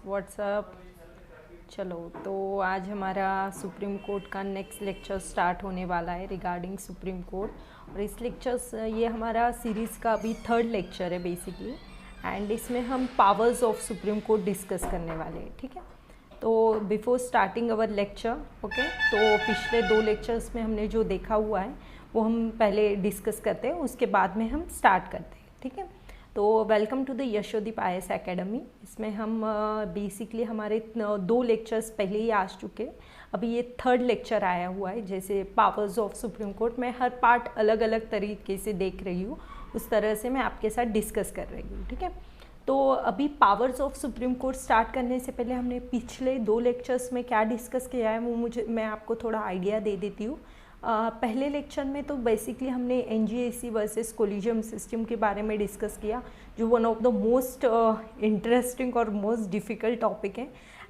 WhatsApp. चलो, तो आज हमारा सुप्रीम कोर्ट का नेक्स्ट लेक्चर स्टार्ट होने वाला है रिगार्डिंग सुप्रीम कोर्ट। और इस लेक्चर्स ये हमारा सीरीज़ का अभी थर्ड लेक्चर है बेसिकली। एंड इसमें हम powers of supreme court discuss करने वाले हैं, ठीक है। तो before starting our lecture, okay, तो पिछले 2 लेक्चर्स में हमने जो देखा हुआ है वो हम पहले डिस्कस करते हैं, उसके बाद में हम स्टार्ट करते हैं, ठीक है। तो welcome to the Yashodeep IAS academy. इसमें हम बेसिकली हमारे 2 लेक्चर्स पहले ही आ चुके, अभी ये थर्ड लेक्चर आया हुआ है। जैसे पावर्स ऑफ सुप्रीम कोर्ट, मैं हर पार्ट अलग अलग तरीके से देख रही हूँ, उस तरह से मैं आपके साथ डिस्कस कर रही हूँ, ठीक है। तो अभी powers of supreme court start करने से पहले हमने पिछले 2 लेक्चर्स में क्या डिस्कस किया है वो मैं आपको थोड़ा आइडिया दे देती हूँ। पहले लेक्चर में तो बेसिकली हमने NGAC वर्सेस कोलिजियम सिस्टम के बारे में डिस्कस किया, जो one of the most interesting और मोस्ट डिफ़िकल्ट टॉपिक है।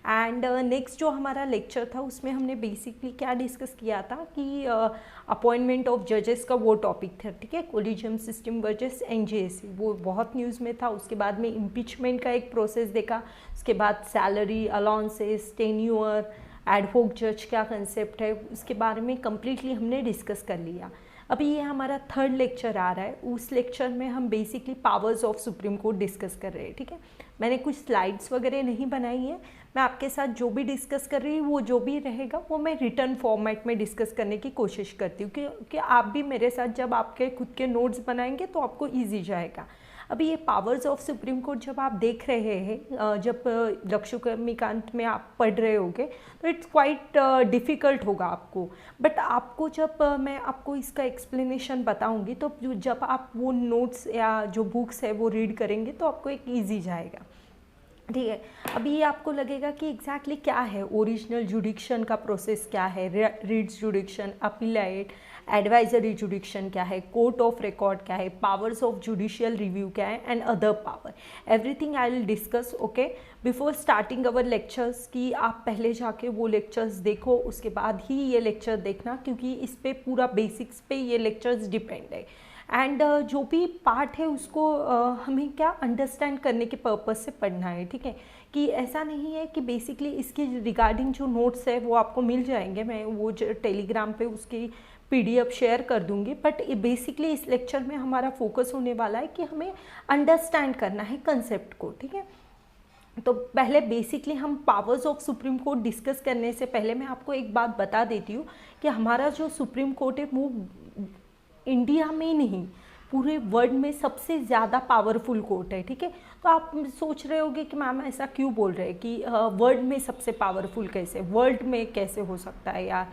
एंड नेक्स्ट जो हमारा लेक्चर था उसमें हमने बेसिकली क्या डिस्कस किया था कि अपॉइंटमेंट ऑफ जजेस का वो टॉपिक था, ठीक है। कोलिजियम सिस्टम वर्सेस NGAC वो बहुत न्यूज़ में था। उसके बाद में इम्पीचमेंट का एक प्रोसेस देखा, उसके बाद सैलरी, अलाउंसेस, टेन्योर, एडवोक जज क्या कंसेप्ट है, उसके बारे में कम्प्लीटली हमने डिस्कस कर लिया। अभी ये हमारा थर्ड लेक्चर आ रहा है, उस लेक्चर में हम basically powers of supreme court discuss कर रहे हैं, ठीक है। मैंने कुछ स्लाइड्स वगैरह नहीं बनाई है, मैं आपके साथ जो भी डिस्कस कर रही हूँ वो जो भी रहेगा वो मैं रिटर्न फॉर्मेट में डिस्कस करने की कोशिश करती हूँ, क्योंकि आप भी मेरे साथ जब आपके खुद के नोट्स बनाएंगे तो आपको ईजी जाएगा। अभी ये पावर्स ऑफ सुप्रीम कोर्ट जब आप देख रहे हैं, जब लक्ष्मीकांत में आप पढ़ रहे होगे तो इट्स क्वाइट डिफ़िकल्ट होगा आपको। बट आपको जब मैं आपको इसका एक्सप्लेनेशन बताऊंगी तो जब आप वो नोट्स या जो बुक्स है वो रीड करेंगे तो आपको एक ईजी जाएगा, ठीक है। अभी ये आपको लगेगा कि एग्जैक्टली क्या है ओरिजिनल जुडिक्शन का प्रोसेस, क्या है रीड्स जुडिक्शन, अपीलाइट, एडवाइजरी जुडिक्शन क्या है, कोर्ट ऑफ रिकॉर्ड क्या है, पावर्स ऑफ जुडिशियल रिव्यू क्या है, and other power, everything I will discuss, okay. Before starting our lectures की आप पहले जाके वो लेक्चर्स देखो, उसके बाद ही ये लेक्चर देखना, क्योंकि इस पे पूरा बेसिक्स पे ये लेक्चर्स डिपेंड है। एंड जो भी पार्ट है उसको हमें क्या अंडरस्टैंड करने के पर्पस से पढ़ना है, ठीक है। कि ऐसा नहीं है कि बेसिकली इसके रिगार्डिंग जो नोट्स है वो आपको मिल जाएंगे, मैं वो टेलीग्राम पे उसकी PDF शेयर कर दूंगी। बट बेसिकली इस लेक्चर में हमारा फोकस होने वाला है कि हमें अंडरस्टैंड करना है कंसेप्ट को, ठीक है। तो पहले बेसिकली हम powers of supreme court discuss करने से पहले मैं आपको एक बात बता देती हूँ कि हमारा जो सुप्रीम कोर्ट है वो इंडिया में नहीं पूरे वर्ल्ड में सबसे ज़्यादा पावरफुल कोर्ट है, ठीक है। तो आप सोच रहे होगे कि मैम ऐसा क्यों बोल रहे हैं कि वर्ल्ड में सबसे पावरफुल कैसे, वर्ल्ड में कैसे हो सकता है यार।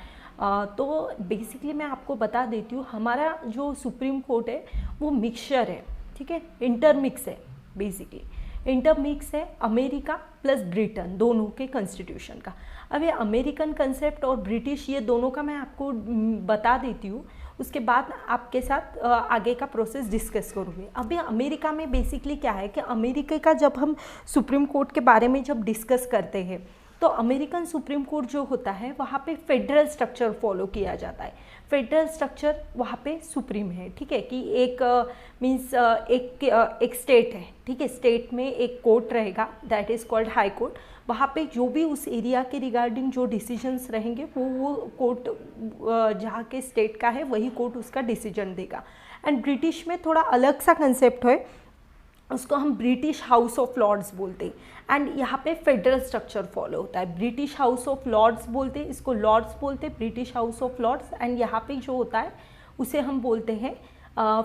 तो बेसिकली मैं आपको बता देती हूँ, हमारा जो सुप्रीम कोर्ट है वो मिक्सचर है, ठीक है, इंटरमिक्स है। बेसिकली इंटरमिक्स है अमेरिका प्लस ब्रिटेन दोनों के कॉन्स्टिट्यूशन का। अब ये अमेरिकन कंसेप्ट और ब्रिटिश ये दोनों का मैं आपको बता देती हूँ, उसके बाद आपके साथ आगे का प्रोसेस डिस्कस करूँगी। अभी अमेरिका में बेसिकली क्या है कि अमेरिका का जब हम सुप्रीम कोर्ट के बारे में जब डिस्कस करते हैं तो अमेरिकन सुप्रीम कोर्ट जो होता है वहाँ पे फेडरल स्ट्रक्चर फॉलो किया जाता है। फेडरल स्ट्रक्चर वहाँ पे सुप्रीम है, ठीक है। कि एक मीन्स एक स्टेट है, ठीक है, स्टेट में एक कोर्ट रहेगा that is called high court. वहाँ पे जो भी उस एरिया के रिगार्डिंग जो डिसीजंस रहेंगे वो कोर्ट जहाँ के स्टेट का है वही कोर्ट उसका डिसीजन देगा। एंड ब्रिटिश में थोड़ा अलग सा कंसेप्ट है, उसको हम ब्रिटिश हाउस ऑफ लॉर्ड्स बोलते हैं। एंड यहाँ पे फेडरल स्ट्रक्चर फॉलो होता है, ब्रिटिश हाउस ऑफ लॉर्ड्स बोलते हैं, इसको लॉर्ड्स बोलते हैं, British House of Lords. And यहाँ पे जो होता है उसे हम बोलते हैं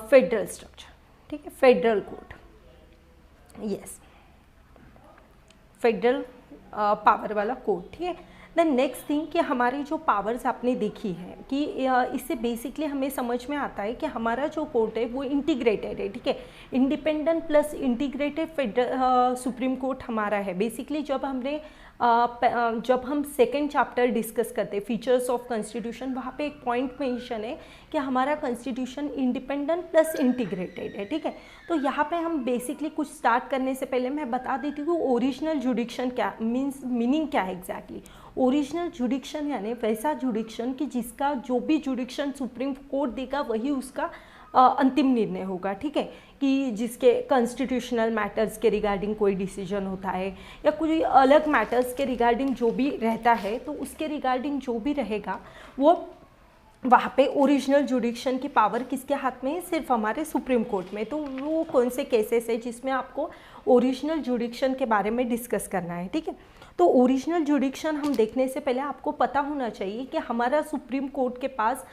फेडरल स्ट्रक्चर, ठीक है, federal court, yes, federal power वाला कोर्ट, ठीक है। द नेक्स्ट थिंग कि हमारी जो पावर्स आपने देखी है कि इससे बेसिकली हमें समझ में आता है कि हमारा जो कोर्ट है वो इंटीग्रेटेड है, ठीक है, independent plus integrated federal supreme court हमारा है। बेसिकली जब हम सेकेंड चैप्टर डिस्कस करते हैं फीचर्स ऑफ कॉन्स्टिट्यूशन, वहाँ पे एक पॉइंट मेंशन है कि हमारा कॉन्स्टिट्यूशन इंडिपेंडेंट प्लस इंटीग्रेटेड है, ठीक है। तो यहाँ पे हम बेसिकली कुछ स्टार्ट करने से पहले मैं बता देती हूँ ओरिजिनल जुडिक्शन क्या मीनिंग क्या है एग्जैक्टली। ओरिजिनल जुडिक्शन यानी वैसा जुडिक्शन कि जिसका जो भी जुडिक्शन सुप्रीम कोर्ट देगा वही उसका अंतिम निर्णय होगा, ठीक है, कि जिसके कॉन्स्टिट्यूशनल मैटर्स के रिगार्डिंग कोई डिसीजन होता है या कोई अलग मैटर्स के रिगार्डिंग जो भी रहता है, तो उसके रिगार्डिंग जो भी रहेगा वो वहाँ पे ओरिजिनल जुडिक्शन की पावर किसके हाथ में है, सिर्फ हमारे सुप्रीम कोर्ट में। तो वो कौन से केसेस है जिसमें आपको ओरिजिनल जुडिक्शन के बारे में डिस्कस करना है, ठीक है। तो ओरिजिनल जुडिक्शन हम देखने से पहले आपको पता होना चाहिए कि हमारा सुप्रीम कोर्ट के पास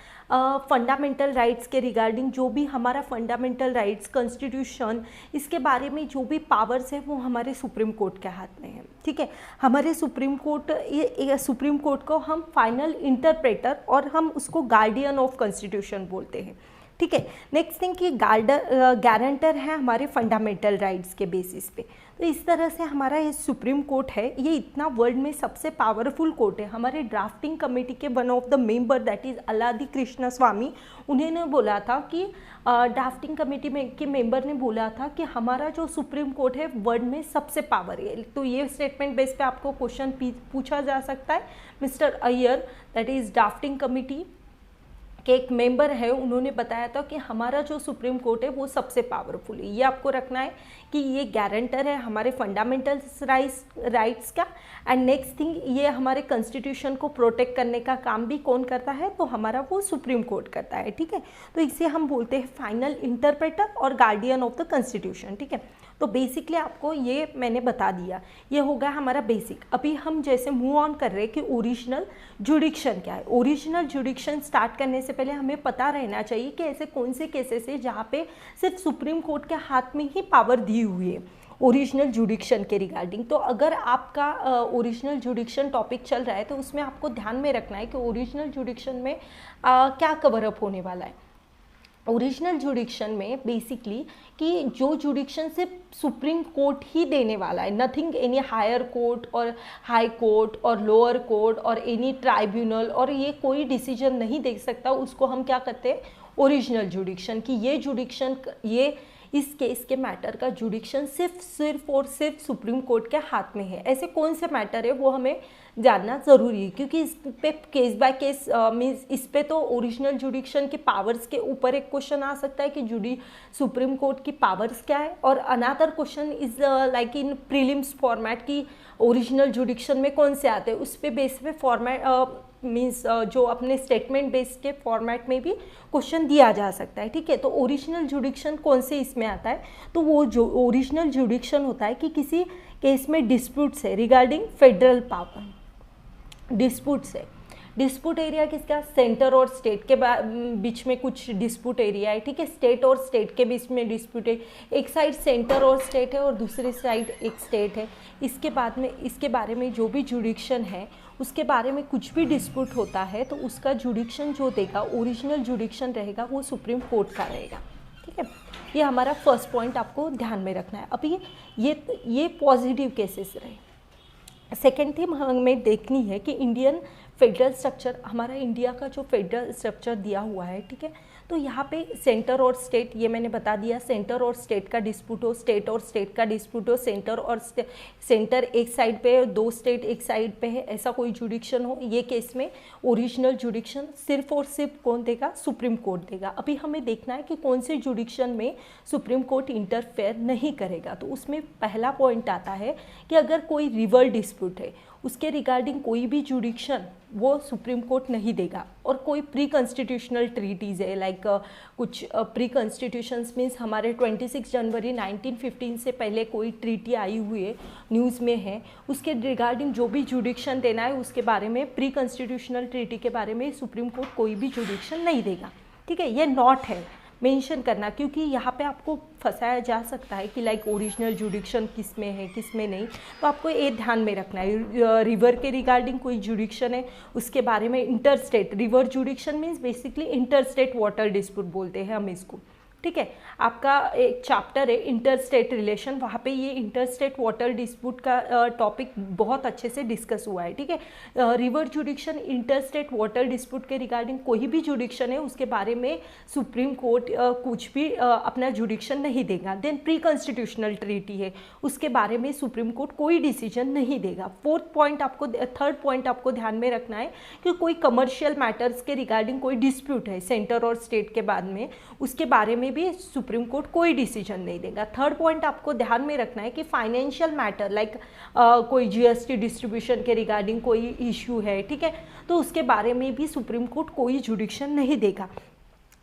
फंडामेंटल राइट्स के रिगार्डिंग जो भी हमारा फंडामेंटल राइट्स, कॉन्स्टिट्यूशन, इसके बारे में जो भी पावर्स है वो हमारे सुप्रीम कोर्ट के हाथ में है, ठीक है। हमारे सुप्रीम कोर्ट, ये सुप्रीम कोर्ट को हम फाइनल इंटरप्रेटर और हम उसको गार्डियन ऑफ कॉन्स्टिट्यूशन बोलते हैं, ठीक है। नेक्स्ट थिंग कि गारंटर है हमारे फंडामेंटल राइट्स के बेसिस पे। तो इस तरह से हमारा ये सुप्रीम कोर्ट है, ये इतना वर्ल्ड में सबसे पावरफुल कोर्ट है। हमारे ड्राफ्टिंग कमेटी के one of the member that is Alladi Krishna Swami, उन्होंने बोला था कि ड्राफ्टिंग कमेटी में के मेंबर ने बोला था कि हमारा जो सुप्रीम कोर्ट है वर्ल्ड में सबसे पावर है। तो ये स्टेटमेंट बेस पे आपको क्वेश्चन पूछा जा सकता है। Mister Iyer that is drafting committee के एक मेंबर है, उन्होंने बताया था कि हमारा जो सुप्रीम कोर्ट है वो सबसे पावरफुल है। ये आपको रखना है कि ये गारंटर है हमारे फंडामेंटल राइट्स का। एंड नेक्स्ट थिंग, ये हमारे कॉन्स्टिट्यूशन को प्रोटेक्ट करने का काम भी कौन करता है, तो हमारा वो सुप्रीम कोर्ट करता है, ठीक है। तो इसे हम बोलते हैं फाइनल इंटरप्रेटर और गार्डियन ऑफ द कॉन्स्टिट्यूशन, ठीक है। तो बेसिकली आपको ये मैंने बता दिया, ये हो गया हमारा बेसिक। अभी हम जैसे मूव ऑन कर रहे हैं कि ओरिजिनल जुडिक्शन क्या है। ओरिजिनल जुडिक्शन स्टार्ट करने से पहले हमें पता रहना चाहिए कि ऐसे कौन से केसेस है जहाँ पे सिर्फ सुप्रीम कोर्ट के हाथ में ही पावर दी हुई है ओरिजिनल जुडिक्शन के रिगार्डिंग। तो अगर आपका ओरिजिनल जुडिक्शन टॉपिक चल रहा है तो उसमें आपको ध्यान में रखना है कि ओरिजिनल जुडिक्शन में क्या कवरअप होने वाला है। ओरिजिनल जुडिक्शन में बेसिकली कि जो जुडिक्शन सिर्फ सुप्रीम कोर्ट ही देने वाला है, नथिंग एनी हायर कोर्ट और हाई कोर्ट और लोअर कोर्ट और एनी ट्राइब्यूनल, और ये कोई डिसीजन नहीं दे सकता, उसको हम क्या कहते हैं, ओरिजिनल जुडिक्शन। कि ये जुडिक्शन, ये इस केस के मैटर का जुडिक्शन सिर्फ और सिर्फ सुप्रीम कोर्ट के हाथ में है। ऐसे कौन से मैटर है वो हमें जानना ज़रूरी है, क्योंकि इस पे केस बाय केस मीन्स इस पे तो ओरिजिनल जुडिक्शन के पावर्स के ऊपर एक क्वेश्चन आ सकता है कि सुप्रीम कोर्ट की पावर्स क्या है, और another question is like in prelims format की ओरिजिनल जुडिक्शन में कौन से आते हैं, उस पे बेस पे फॉर्मेट मीन्स जो अपने स्टेटमेंट बेस्ड के फॉर्मेट में भी क्वेश्चन दिया जा सकता है, ठीक है। तो ओरिजिनल जुडिक्शन कौन से इसमें आता है, तो वो जो ओरिजिनल जुडिक्शन होता है कि किसी केस में डिस्प्यूट्स है रिगार्डिंग फेडरल पावर, डिस्प्यूट्स है। डिस्प्यूट एरिया किसका, सेंटर और स्टेट के बीच में कुछ डिस्प्यूट एरिया है, ठीक है। स्टेट और स्टेट के बीच में डिस्प्यूट है, एक साइड सेंटर और स्टेट है और दूसरी साइड एक स्टेट है। इसके बाद में इसके बारे में जो भी जुडिक्शन है उसके बारे में कुछ भी डिस्प्यूट होता है तो उसका जुडिक्शन जो देगा, ओरिजिनल जुडिक्शन रहेगा, वो सुप्रीम कोर्ट का रहेगा, ठीक है। ये हमारा फर्स्ट पॉइंट आपको ध्यान में रखना है। अभी ये पॉजिटिव केसेस रहे। सेकेंड थिंग हमें देखनी है कि इंडियन फेडरल स्ट्रक्चर, हमारा इंडिया का जो फेडरल स्ट्रक्चर दिया हुआ है, ठीक है। तो यहाँ पे सेंटर और स्टेट, ये मैंने बता दिया, सेंटर और स्टेट का डिस्प्यूट हो, स्टेट और स्टेट का डिस्प्यूट हो, सेंटर और सेंटर एक साइड पे है, दो स्टेट एक साइड पे है, ऐसा कोई जुडिक्शन हो, ये केस में ओरिजिनल जुडिक्शन सिर्फ और सिर्फ कौन देगा, सुप्रीम कोर्ट देगा। अभी हमें देखना है कि कौन से जुडिक्शन में सुप्रीम कोर्ट इंटरफेयर नहीं करेगा। तो उसमें पहला पॉइंट आता है कि अगर कोई रिवर डिस्प्यूट है उसके रिगार्डिंग कोई भी जुडिक्शन वो सुप्रीम कोर्ट नहीं देगा। और कोई प्री कॉन्स्टिट्यूशनल ट्रीटीज़ है, लाइक कुछ प्री कॉन्स्टिट्यूशंस मीन्स हमारे 26 जनवरी 1915 से पहले कोई ट्रीटी आई हुई है, न्यूज़ में है, उसके रिगार्डिंग जो भी जुडिक्शन देना है उसके बारे में, प्री कॉन्स्टिट्यूशनल ट्रीटी के बारे में सुप्रीम कोर्ट कोई भी जुडिक्शन नहीं देगा, ठीक है। ये नॉट है मेंशन करना, क्योंकि यहाँ पे आपको फंसाया जा सकता है कि लाइक ओरिजिनल जुडिक्शन किस में है किस में नहीं। तो आपको ये ध्यान में रखना है, रिवर के रिगार्डिंग कोई जुडिक्शन है उसके बारे में, inter state river जुडिक्शन means basically inter state water dispute बोलते हैं हम इसको, ठीक है। आपका एक चैप्टर है इंटर स्टेट रिलेशन, वहाँ पे ये इंटर स्टेट वाटर डिस्प्यूट का टॉपिक बहुत अच्छे से डिस्कस हुआ है, ठीक है। River जुडिक्शन, inter state water dispute के रिगार्डिंग कोई भी जुडिक्शन है उसके बारे में सुप्रीम कोर्ट कुछ भी अपना जुडिक्शन नहीं देगा। देन प्री कॉन्स्टिट्यूशनल ट्रीटी है, उसके बारे में सुप्रीम कोर्ट कोई डिसीजन नहीं देगा। थर्ड पॉइंट आपको ध्यान में रखना है कि कोई कमर्शियल मैटर्स के रिगार्डिंग कोई डिस्प्यूट है सेंटर और स्टेट के बाद में, उसके बारे में भी सुप्रीम कोर्ट कोई डिसीजन नहीं देगा। थर्ड पॉइंट आपको ध्यान में रखना है कि फाइनेंशियल मैटर लाइक कोई जीएसटी डिस्ट्रीब्यूशन के रिगार्डिंग कोई इश्यू है, ठीक है, तो उसके बारे में भी सुप्रीम कोर्ट कोई जुडिक्शन नहीं देगा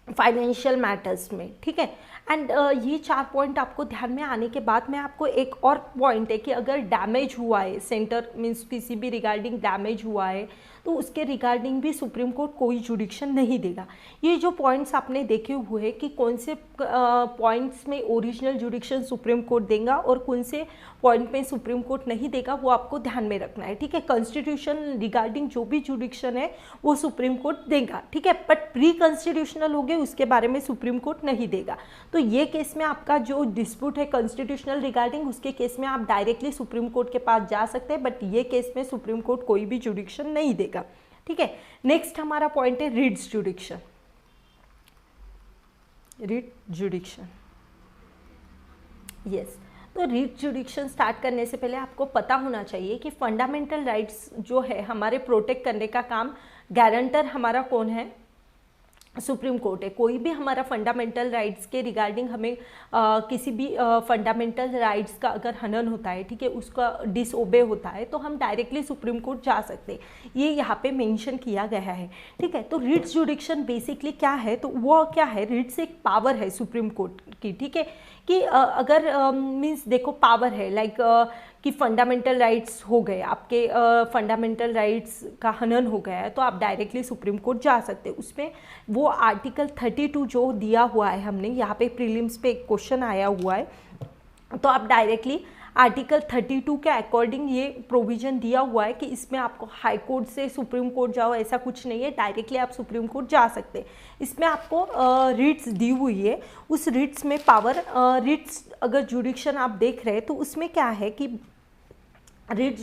फाइनेंशियल मैटर्स में, ठीक है। एंड ये 4 पॉइंट आपको ध्यान में आने के बाद मैं आपको एक और पॉइंट है कि अगर डैमेज हुआ है, सेंटर मीन्स किसी भी रिगार्डिंग डैमेज हुआ है, तो उसके रिगार्डिंग भी सुप्रीम कोर्ट कोई जुडिक्शन नहीं देगा। ये जो पॉइंट्स आपने देखे हुए हैं कि कौन से पॉइंट्स में ओरिजिनल जुडिक्शन सुप्रीम कोर्ट देगा और कौन से पॉइंट में सुप्रीम कोर्ट नहीं देगा, वो आपको ध्यान में रखना है, ठीक है। कॉन्स्टिट्यूशन रिगार्डिंग जो भी जुडिक्शन है वो सुप्रीम कोर्ट देगा, ठीक है, बट प्री कॉन्स्टिट्यूशनल हो गए उसके बारे में सुप्रीम कोर्ट नहीं देगा। तो ये केस में आपका जो डिस्प्यूट है कॉन्स्टिट्यूशनल रिगार्डिंग, उसके केस में आप डायरेक्टली सुप्रीम कोर्ट के पास जा सकते हैं, बट ये केस में सुप्रीम कोर्ट कोई भी जुडिक्शन नहीं देगा, ठीक है। नेक्स्ट हमारा पॉइंट है writs jurisdiction. Writ jurisdiction, yes. तो रिट जुडिक्शन स्टार्ट करने से पहले आपको पता होना चाहिए कि फंडामेंटल राइट्स जो है हमारे प्रोटेक्ट करने का काम गारंटर हमारा कौन है, सुप्रीम कोर्ट है। कोई भी हमारा फंडामेंटल राइट्स के रिगार्डिंग हमें किसी भी फंडामेंटल राइट्स का अगर हनन होता है, ठीक है, उसका डिसओबे होता है, तो हम डायरेक्टली सुप्रीम कोर्ट जा सकते हैं। ये यहाँ पे मेंशन किया गया है, ठीक है। तो रिट्स जुडिक्शन बेसिकली क्या है, तो वो क्या है, रिट्स एक पावर है सुप्रीम कोर्ट की, ठीक है, कि अगर मीन्स देखो पावर है लाइक कि फंडामेंटल राइट्स हो गए आपके, फंडामेंटल राइट्स का हनन हो गया है, तो आप डायरेक्टली सुप्रीम कोर्ट जा सकते हैं। उसमें वो आर्टिकल 32 जो दिया हुआ है हमने यहाँ पे प्रीलिम्स पे एक क्वेश्चन आया हुआ है, तो आप डायरेक्टली आर्टिकल 32 के अकॉर्डिंग ये प्रोविज़न दिया हुआ है कि इसमें आपको हाई कोर्ट से सुप्रीम कोर्ट जाओ ऐसा कुछ नहीं है, डायरेक्टली आप सुप्रीम कोर्ट जा सकते हैं। इसमें आपको रिट्स दी हुई है, उस रिट्स में पावर, रिट्स अगर जुडिक्शन आप देख रहे हैं तो उसमें क्या है कि रिट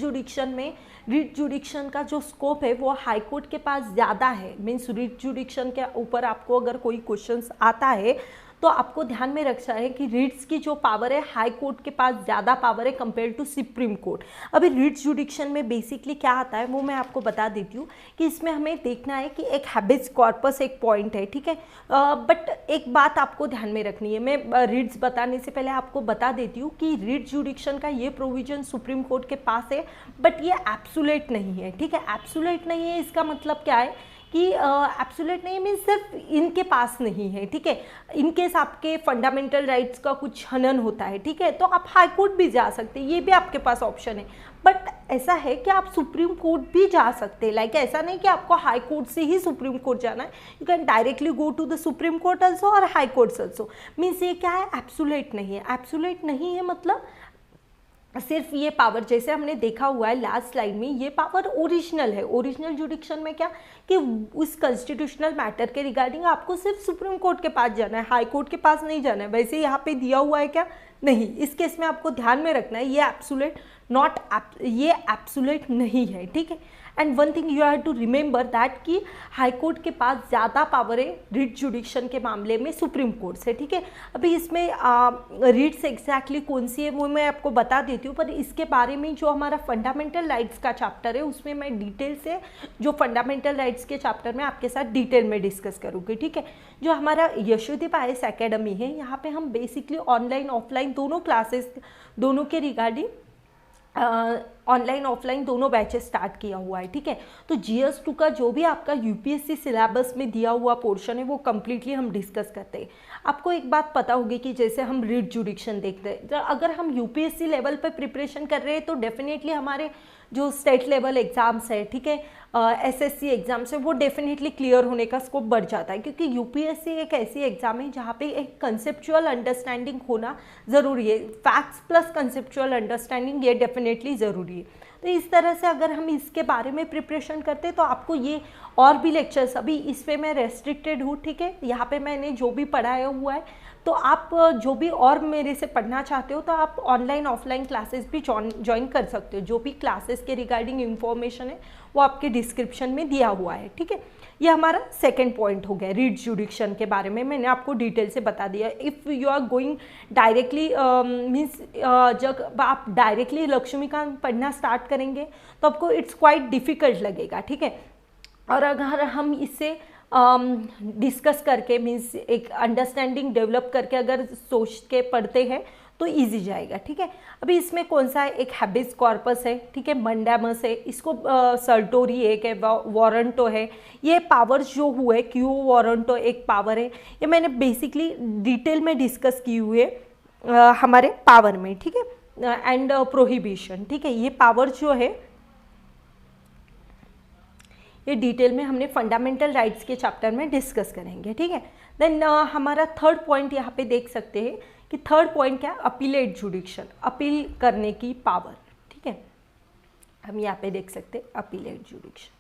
जुडिक्शन का जो स्कोप है वो हाई कोर्ट के पास ज़्यादा है। मीन्स रिट जुडिक्शन के ऊपर आपको अगर कोई क्वेश्चंस आता है तो आपको ध्यान में रखना है कि रिट्स की जो पावर है हाई कोर्ट के पास ज़्यादा पावर है कंपेयर टू सुप्रीम कोर्ट। अभी रिट्स जुडिक्शन में बेसिकली क्या आता है वो मैं आपको बता देती हूँ कि इसमें हमें देखना है कि एक हैबिस कॉर्पस एक पॉइंट है, ठीक है, बट एक बात आपको ध्यान में रखनी है। मैं रिट्स बताने से पहले आपको बता देती हूँ कि रिट्स जुडिक्शन का ये प्रोविजन सुप्रीम कोर्ट के पास है, बट ये एब्सोल्यूट नहीं है, ठीक है। एब्सोल्यूट नहीं है इसका मतलब क्या है कि एब्सोल्यूट नहीं मीन्स सिर्फ इनके पास नहीं है, ठीक है। इनकेस आपके फंडामेंटल राइट्स का कुछ हनन होता है, ठीक है, तो आप हाई कोर्ट भी जा सकते हैं, ये भी आपके पास ऑप्शन है। बट ऐसा है कि आप सुप्रीम कोर्ट भी जा सकते हैं, लाइक ऐसा नहीं कि आपको हाई कोर्ट से ही सुप्रीम कोर्ट जाना है, you can directly go to the supreme Court also और हाई कोर्ट्स ऑल्सो। मीन्स ये क्या है, एब्सोल्यूट नहीं है। एब्सोल्यूट नहीं है मतलब सिर्फ ये पावर, जैसे हमने देखा हुआ है लास्ट स्लाइड में, ये पावर ओरिजिनल है। ओरिजिनल जुडिक्शन में क्या कि उस कॉन्स्टिट्यूशनल मैटर के रिगार्डिंग आपको सिर्फ सुप्रीम कोर्ट के पास जाना है, हाई कोर्ट के पास नहीं जाना है। वैसे यहाँ पे दिया हुआ है क्या, नहीं। इस केस में आपको ध्यान में रखना है ये एब्सोल्यूट नहीं है, ठीक है। And one thing you have to remember that कि हाई कोर्ट के पास ज़्यादा पावर है रिट जुडिक्शन के मामले में सुप्रीम कोर्ट से, ठीक है। अभी इसमें रिट्स एग्जैक्टली कौन सी है वो मैं आपको बता देती हूँ, पर इसके बारे में जो हमारा फंडामेंटल राइट्स का चैप्टर है उसमें मैं डिटेल से जो फंडामेंटल राइट्स के चैप्टर में आपके साथ डिटेल में डिस्कस करूँगी, ठीक है। जो हमारा यशोदीप IAS एकेडमी है, यहाँ पे हम बेसिकली ऑनलाइन ऑफलाइन दोनों क्लासेस दोनों के रिगार्डिंग ऑनलाइन ऑफलाइन दोनों बैचेस स्टार्ट किया हुआ है, ठीक है। तो GS2 का जो भी आपका UPSC सिलेबस में दिया हुआ पोर्शन है वो कम्प्लीटली हम डिस्कस करते हैं। आपको एक बात पता होगी कि जैसे हम रिट जुडिक्शन देखते हैं, तो अगर हम UPSC लेवल पे प्रिपरेशन कर रहे हैं तो डेफिनेटली हमारे जो स्टेट लेवल एग्ज़ाम्स है, ठीक है, SSC एग्ज़ाम्स है, वो डेफिनेटली क्लियर होने का स्कोप बढ़ जाता है, क्योंकि UPSC एक ऐसी एग्ज़ाम है जहाँ पे एक कंसेप्चुअल अंडरस्टैंडिंग होना ज़रूरी है। फैक्ट्स प्लस कंसेप्चुअल अंडरस्टैंडिंग ये डेफिनेटली ज़रूरी है। तो इस तरह से अगर हम इसके बारे में प्रिपरेशन करते हैं तो आपको ये और भी लेक्चर्स, अभी इस पे मैं रेस्ट्रिक्टेड हूँ, ठीक है, यहाँ पे मैंने जो भी पढ़ाया हुआ है, तो तो आप जो भी और मेरे से पढ़ना चाहते हो तो आप ऑनलाइन ऑफलाइन क्लासेस भी ज्वाइन कर सकते हो। जो भी क्लासेस के रिगार्डिंग इंफॉर्मेशन है वो आपके डिस्क्रिप्शन में दिया हुआ है, ठीक है। ये हमारा सेकंड पॉइंट हो गया रीट जुडिक्शन के बारे में, मैंने आपको डिटेल से बता दिया। If you are going directly means जब आप डायरेक्टली लक्ष्मीकांत पढ़ना स्टार्ट करेंगे तो आपको इट्स क्वाइट डिफ़िकल्ट लगेगा, ठीक है। और अगर हम इससे डिस्कस करके मीन्स एक अंडरस्टैंडिंग डेवलप करके अगर सोच के पढ़ते हैं तो इजी जाएगा, ठीक है। अभी इसमें कौन सा है, एक हैबिस कॉर्पस है, ठीक है, मंडामस है, इसको सर्टोरी एक है, वारंटो है। ये पावर्स जो हुए क्यू वारंटो एक पावर है, ये मैंने बेसिकली डिटेल में डिस्कस की हुई है हमारे पावर में, ठीक है। एंड प्रोहिबिशन, ठीक है, ये पावर जो है ये डिटेल में हमने फंडामेंटल राइट्स के चैप्टर में डिस्कस करेंगे, ठीक है। देन हमारा थर्ड पॉइंट यहाँ पे देख सकते हैं कि थर्ड पॉइंट क्या है, अपीलेट जुडिक्शन, अपील करने की पावर, ठीक है। हम यहाँ पे देख सकते हैं अपीलेट जुडिक्शन।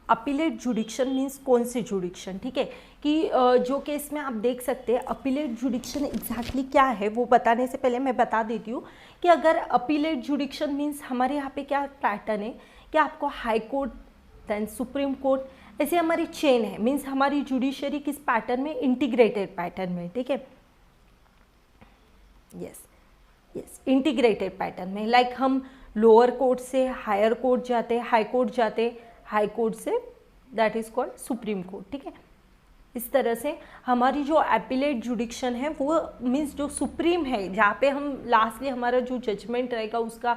अपीलेट जुडिक्शन मीन्स कौन सी जुडिक्शन, ठीक है, कि जो केस में आप देख सकते हैं अपीलेट जुडिक्शन एग्जैक्टली क्या है वो बताने से पहले मैं बता देती हूँ कि अगर अपीलेट जुडिक्शन मीन्स हमारे यहाँ पे क्या पैटर्न है कि आपको high court then Supreme Court ऐसे हमारी चेन है, मीन्स हमारी जुडिशरी किस पैटर्न में, इंटीग्रेटेड पैटर्न में, ठीक है। यस इंटीग्रेटेड पैटर्न में, लाइक हम लोअर कोर्ट से हायर कोर्ट जाते, हाई कोर्ट जाते, high court say that is called supreme court, ठीक है। इस तरह से हमारी जो अपीलेट जुडिक्शन है वो मीन्स जो सुप्रीम है, जहाँ पे हम लास्टली हमारा जो जजमेंट रहेगा उसका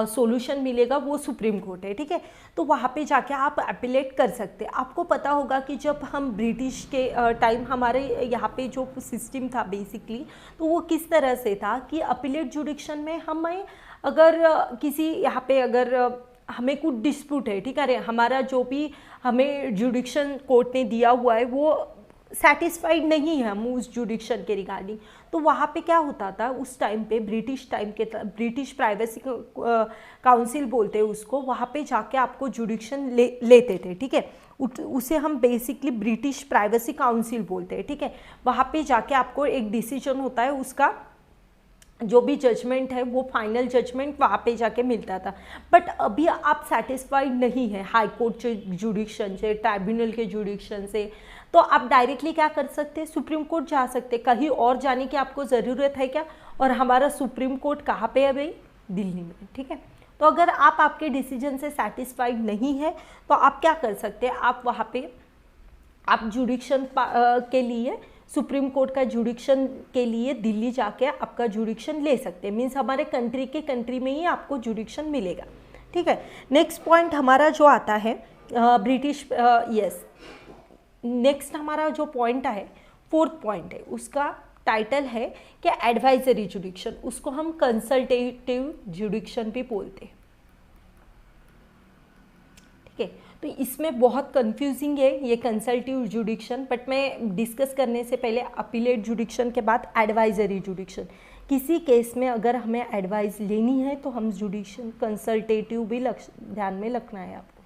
सॉल्यूशन मिलेगा वो सुप्रीम कोर्ट है, ठीक है। तो वहाँ पे जाके आप अपीलेट कर सकते हैं। आपको पता होगा कि जब हम ब्रिटिश के टाइम हमारे यहाँ पे जो सिस्टम था बेसिकली, तो वो किस तरह से था कि अपीलेट जुडिक्शन में हमें अगर किसी यहाँ पे अगर हमें कुछ डिस्प्यूट है, ठीक है, हमारा जो भी हमें जुडिक्शन कोर्ट ने दिया हुआ है वो सेटिस्फाइड नहीं है हम उस जुडिक्शन के रिगार्डिंग, तो वहाँ पे क्या होता था उस टाइम पे, ब्रिटिश टाइम के ब्रिटिश प्राइवेसी काउंसिल बोलते हैं उसको, वहाँ पे जाके आपको जुडिक्शन लेते थे, ठीक है। उसे हम बेसिकली ब्रिटिश प्राइवेसी काउंसिल बोलते हैं, ठीक है। वहाँ पे जाके आपको एक डिसीजन होता है, उसका जो भी जजमेंट है वो फाइनल जजमेंट वहाँ पे जाके मिलता था। बट अभी आप सेटिस्फाइड नहीं है हाई कोर्ट के जुडिक्शन से, ट्राइब्यूनल के जुडिक्शन से, तो आप डायरेक्टली क्या कर सकते हैं, सुप्रीम कोर्ट जा सकते हैं। कहीं और जाने की आपको ज़रूरत है क्या, और हमारा सुप्रीम कोर्ट कहाँ पे है भाई, दिल्ली में, ठीक है। तो अगर आप आपके डिसीजन से सेटिस्फाइड नहीं है तो आप क्या कर सकते हैं, आप वहाँ पे आप जुडिक्शन के लिए, सुप्रीम कोर्ट का जुडिक्शन के लिए दिल्ली जाके आपका जुडिक्शन ले सकते हैं, मीन्स हमारे कंट्री में ही आपको जुडिक्शन मिलेगा, ठीक है। नेक्स्ट पॉइंट हमारा जो आता है ब्रिटिश, यस नेक्स्ट हमारा जो पॉइंट है फोर्थ पॉइंट है, उसका टाइटल है कि एडवाइजरी जुडिक्शन, उसको हम कंसल्टेटिव जुडिक्शन भी बोलते हैं, ठीक है। तो इसमें बहुत कंफ्यूजिंग है ये कंसल्टिव जुडिक्शन, बट मैं डिस्कस करने से पहले अपीलेट जुडिक्शन के बाद एडवाइजरी जुडिक्शन, किसी केस में अगर हमें एडवाइस लेनी है तो हम जुडिक्शन कंसल्टेटिव भी ध्यान में रखना है आपको,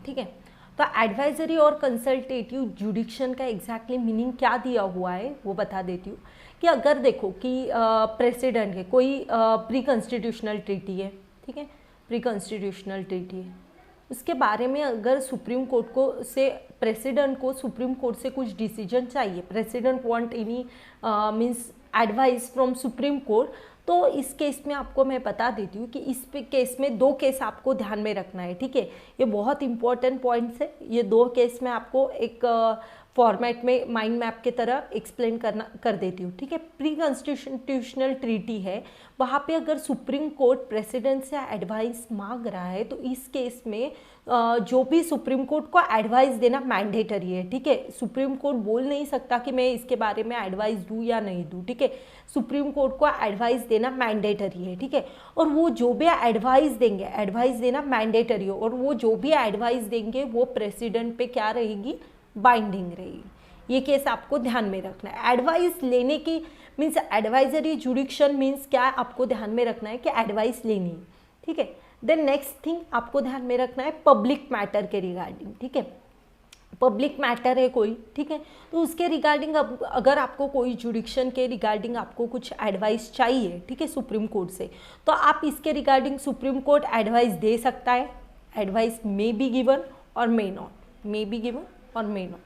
ठीक है। तो एडवाइजरी और कंसल्टेटिव जुडिक्शन का एग्जैक्टली मीनिंग क्या दिया हुआ है वो बता देती हूँ कि अगर देखो कि प्रेसिडेंट है, कोई प्री कॉन्स्टिट्यूशनल ट्रीटी है, ठीक है, प्री कॉन्स्टिट्यूशनल ट्रीटी है, उसके बारे में अगर सुप्रीम कोर्ट को से प्रेसिडेंट को सुप्रीम कोर्ट से कुछ डिसीजन चाहिए, president want any means advice from supreme court, तो इस केस में आपको मैं बता देती हूँ कि इस केस में दो केस आपको ध्यान में रखना है, ठीक है। ये बहुत इंपॉर्टेंट पॉइंट्स है, ये दो केस में आपको एक फॉर्मेट में माइंड मैप की तरह एक्सप्लेन कर देती हूँ, ठीक है। प्री कॉन्स्टिट्यूशनल ट्रीटी है, वहाँ पे अगर सुप्रीम कोर्ट प्रेसिडेंट से एडवाइस मांग रहा है तो इस केस में जो भी सुप्रीम कोर्ट को एडवाइस देना मैंडेटरी है, ठीक है। सुप्रीम कोर्ट बोल नहीं सकता कि मैं इसके बारे में एडवाइस दूँ या नहीं दूँ, ठीक है। सुप्रीम कोर्ट को एडवाइस देना मैंडेटरी है, ठीक है। और वो जो भी एडवाइस देंगे, एडवाइस देना मैंडेटरी हो, और वो जो भी एडवाइस देंगे वो प्रेसिडेंट पे क्या रहेगी, बाइंडिंग रहेगी। ये केस आपको ध्यान में रखना है। एडवाइस लेने की मीन्स एडवाइजरी जुडिक्शन मीन्स क्या आपको ध्यान में रखना है कि एडवाइस लेनी है, ठीक है। देन नेक्स्ट थिंग आपको ध्यान में रखना है पब्लिक मैटर के रिगार्डिंग, ठीक है। पब्लिक मैटर है कोई, ठीक है, तो उसके रिगार्डिंग अगर आपको कोई जुडिक्शन के रिगार्डिंग आपको कुछ एडवाइस चाहिए, ठीक है, सुप्रीम कोर्ट से, तो आप इसके रिगार्डिंग सुप्रीम कोर्ट एडवाइस दे सकता है। एडवाइस मे बी गिवन और may not, may be given और मे नॉट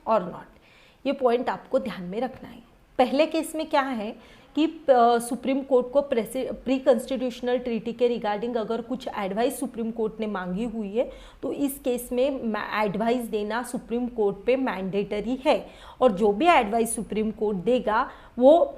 और नॉट, ये पॉइंट आपको ध्यान में रखना है। पहले केस में क्या है कि सुप्रीम कोर्ट को प्री कॉन्स्टिट्यूशनल ट्रीटी के रिगार्डिंग अगर कुछ एडवाइस सुप्रीम कोर्ट ने मांगी हुई है तो इस केस में एडवाइस देना सुप्रीम कोर्ट पे मैंडेटरी है। और जो भी एडवाइस सुप्रीम कोर्ट देगा वो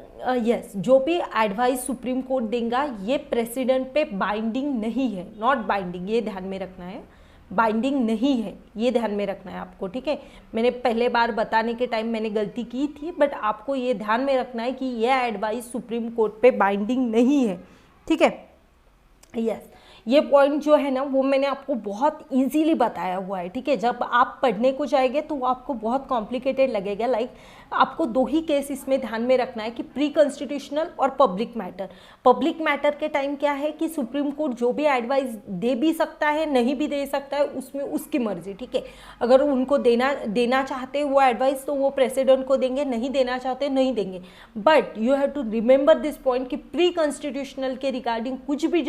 जो भी एडवाइस सुप्रीम कोर्ट देगा ये प्रेसिडेंट पे बाइंडिंग नहीं है, नॉट बाइंडिंग, ये ध्यान में रखना है, बाइंडिंग नहीं है, ये ध्यान में रखना है आपको, ठीक है। मैंने पहले बार बताने के टाइम मैंने गलती की थी, बट आपको ये ध्यान में रखना है कि यह एडवाइस सुप्रीम कोर्ट पे बाइंडिंग नहीं है, ठीक है। यस, ये पॉइंट जो है ना वो मैंने आपको बहुत इजीली बताया हुआ है, ठीक है। जब आप पढ़ने को जाएंगे तो आपको बहुत कॉम्प्लिकेटेड लगेगा। लाइक आपको दो ही केस इसमें ध्यान में रखना है कि प्री कॉन्स्टिट्यूशनल और पब्लिक मैटर। पब्लिक मैटर के टाइम क्या है कि सुप्रीम कोर्ट जो भी एडवाइस दे भी सकता है, नहीं भी दे सकता है, उसमें उसकी मर्जी, ठीक है। अगर उनको देना चाहते वो एडवाइस तो वो प्रेसिडेंट को देंगे, नहीं देना चाहते नहीं देंगे। But you have to remember this point कि प्री कॉन्स्टिट्यूशनल के रिगार्डिंग कुछ भी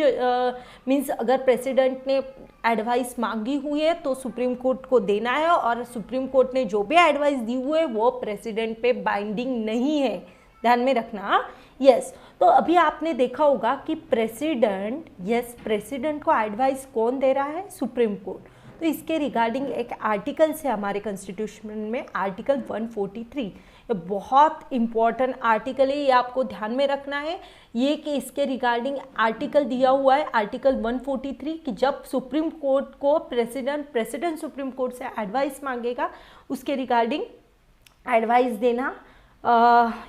मीन्स अगर प्रेसिडेंट ने एडवाइस मांगी हुई है तो सुप्रीम कोर्ट को देना है, और सुप्रीम कोर्ट ने जो भी एडवाइस दी हुई है वो प्रेसिडेंट पे बाइंडिंग नहीं है, ध्यान में रखना। यस, तो अभी आपने देखा होगा कि प्रेसिडेंट को एडवाइस कौन दे रहा है? Supreme court. तो इसके रिगार्डिंग एक आर्टिकल से हमारे कॉन्स्टिट्यूशन में आर्टिकल 143, ये बहुत इंपॉर्टेंट आर्टिकल है, ये आपको ध्यान में रखना है। ये कि इसके रिगार्डिंग आर्टिकल दिया हुआ है आर्टिकल 143 कि जब सुप्रीम कोर्ट को प्रेसिडेंट सुप्रीम कोर्ट से एडवाइस मांगेगा उसके रिगार्डिंग एडवाइस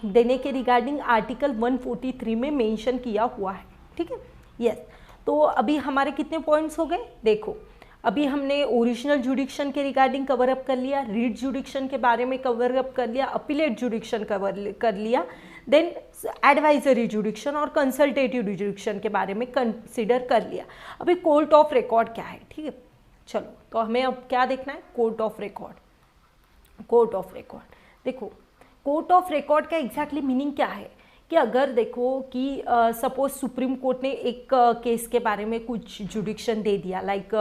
देने के रिगार्डिंग आर्टिकल 143 में मेंशन किया हुआ है, ठीक है। यस, तो अभी हमारे कितने पॉइंट्स हो गए देखो। अभी हमने ओरिजिनल जुडिक्शन के रिगार्डिंग कवर अप कर लिया, रीट जुडिक्शन के बारे में कवर अप कर लिया, अपीलेट जुडिक्शन कवर कर लिया, देन एडवाइजरी जुडिक्शन और कंसल्टेटिव जुडिक्शन के बारे में कंसिडर कर लिया। अभी कोर्ट ऑफ रिकॉर्ड क्या है, ठीक है। चलो, तो हमें अब क्या देखना है? Court of record. Court of record देखो, कोर्ट ऑफ रिकॉर्ड का एग्जैक्टली मीनिंग क्या है कि अगर देखो कि सपोज सुप्रीम कोर्ट ने एक केस के बारे में कुछ जुडिक्शन दे दिया, लाइक